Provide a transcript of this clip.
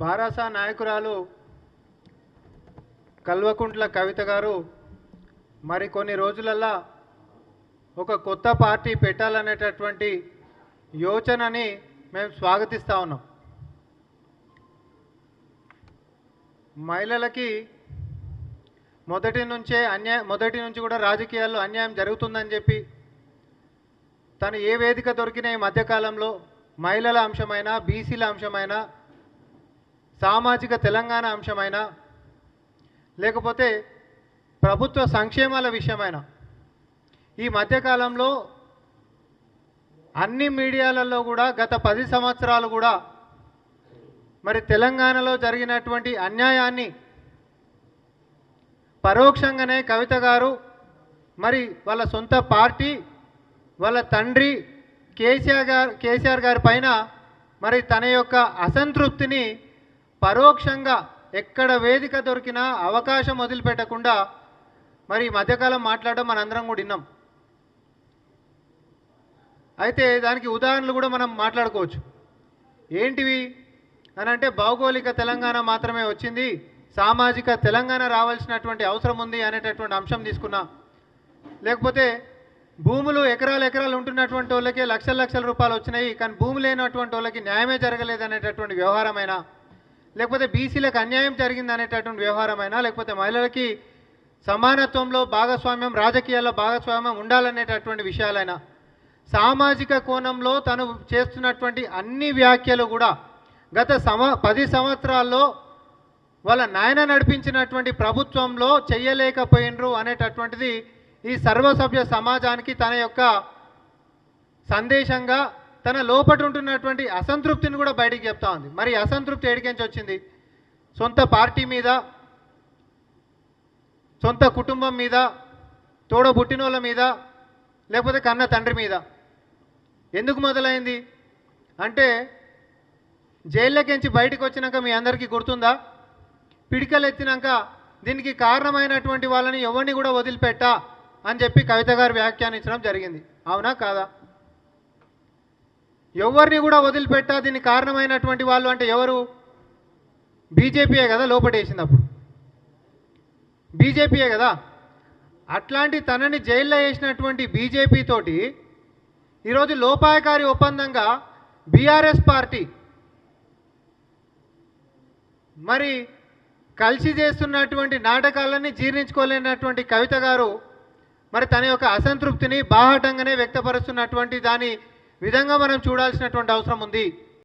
బారాసా నాయకురాలు కల్వకుంట్ల కవిత గారు మరికొన్ని రోజులల్లా ఒక కొత్త పార్టీ పెట్టాలనేటటువంటి యోచనని మేము స్వాగతిస్తా ఉన్నాం. మహిళలకి మొదటి నుంచి కూడా రాజకీయాల్లో అన్యాయం జరుగుతుందని చెప్పి తను ఏ వేదిక దొరికిన ఈ మధ్యకాలంలో మహిళల అంశమైన, బీసీల అంశమైన, సామాజిక తెలంగాణ అంశమైన, లేకపోతే ప్రభుత్వ సంక్షేమాల విషయమైన ఈ మధ్యకాలంలో అన్ని మీడియాలలో కూడా గత 10 సంవత్సరాలు కూడా మరి తెలంగాణలో జరిగినటువంటి అన్యాయాన్ని పరోక్షంగానే కవిత గారు మరి వాళ్ళ సొంత పార్టీ, వాళ్ళ తండ్రి కేసీఆర్ గారి పైన మరి తన యొక్క అసంతృప్తిని పరోక్షంగా ఎక్కడ వేదిక దొరికినా అవకాశం వదిలిపెట్టకుండా మరి ఈ మధ్యకాలం మాట్లాడడం మనందరం కూడా విన్నాం. అయితే దానికి ఉదాహరణలు కూడా మనం మాట్లాడుకోవచ్చు. ఏంటివి అని అంటే, భౌగోళిక తెలంగాణ మాత్రమే వచ్చింది, సామాజిక తెలంగాణ రావాల్సినటువంటి అవసరం ఉంది అనేటటువంటి అంశం తీసుకున్నా. లేకపోతే భూములు ఎకరాలు ఉంటున్నటువంటి వాళ్ళకే లక్షల రూపాయలు వచ్చినాయి, కానీ భూమి లేనటువంటి వాళ్ళకి న్యాయమే జరగలేదనేటటువంటి వ్యవహారమైనా, లేకపోతే బీసీలకు అన్యాయం జరిగింది అనేటటువంటి వ్యవహారమైనా, లేకపోతే మహిళలకి సమానత్వంలో భాగస్వామ్యం, రాజకీయాల్లో భాగస్వామ్యం ఉండాలనేటటువంటి విషయాలైనా, సామాజిక కోణంలో తను చేస్తున్నటువంటి అన్ని వ్యాఖ్యలు కూడా గత 10 సంవత్సరాల్లో వాళ్ళ నాయన నడిపించినటువంటి ప్రభుత్వంలో చెయ్యలేకపోయినరు అనేటటువంటిది ఈ సర్వసభ్య సమాజానికి తన యొక్క సందేశంగా తన లోపట ఉంటున్నటువంటి అసంతృప్తిని కూడా బయటికి చెప్తా ఉంది. మరి అసంతృప్తి ఎడికెంచి వచ్చింది? సొంత పార్టీ మీద, సొంత కుటుంబం మీద, తోడబుట్టినోళ్ళ మీద, లేకపోతే కన్న తండ్రి మీద. ఎందుకు మొదలైంది అంటే, జైల్లోకించి బయటకు వచ్చినాక మీ అందరికీ గుర్తుందా, పిడికలు ఎత్తినాక దీనికి కారణమైనటువంటి వాళ్ళని ఎవరిని కూడా వదిలిపెట్టా అని చెప్పి కవిత గారు వ్యాఖ్యానించడం జరిగింది. అవునా కాదా? ఎవరిని కూడా వదిలిపెట్టా దీనికి కారణమైనటువంటి వాళ్ళు అంటే ఎవరు? బీజేపీయే కదా లోపటేసింది. అప్పుడు బీజేపీయే కదా. అట్లాంటి తనని జైల్లో వేసినటువంటి బీజేపీ తోటి ఈరోజు లోపాయకారి ఒప్పందంగా బీఆర్ఎస్ పార్టీ మరి కలిసి చేస్తున్నటువంటి నాటకాలన్నీ జీర్ణించుకోలేనటువంటి కవిత గారు మరి తన యొక్క అసంతృప్తిని బాహాటంగానే వ్యక్తపరుస్తున్నటువంటి దాని విధంగా మనం చూడాల్సినటువంటి అవసరం ఉంది.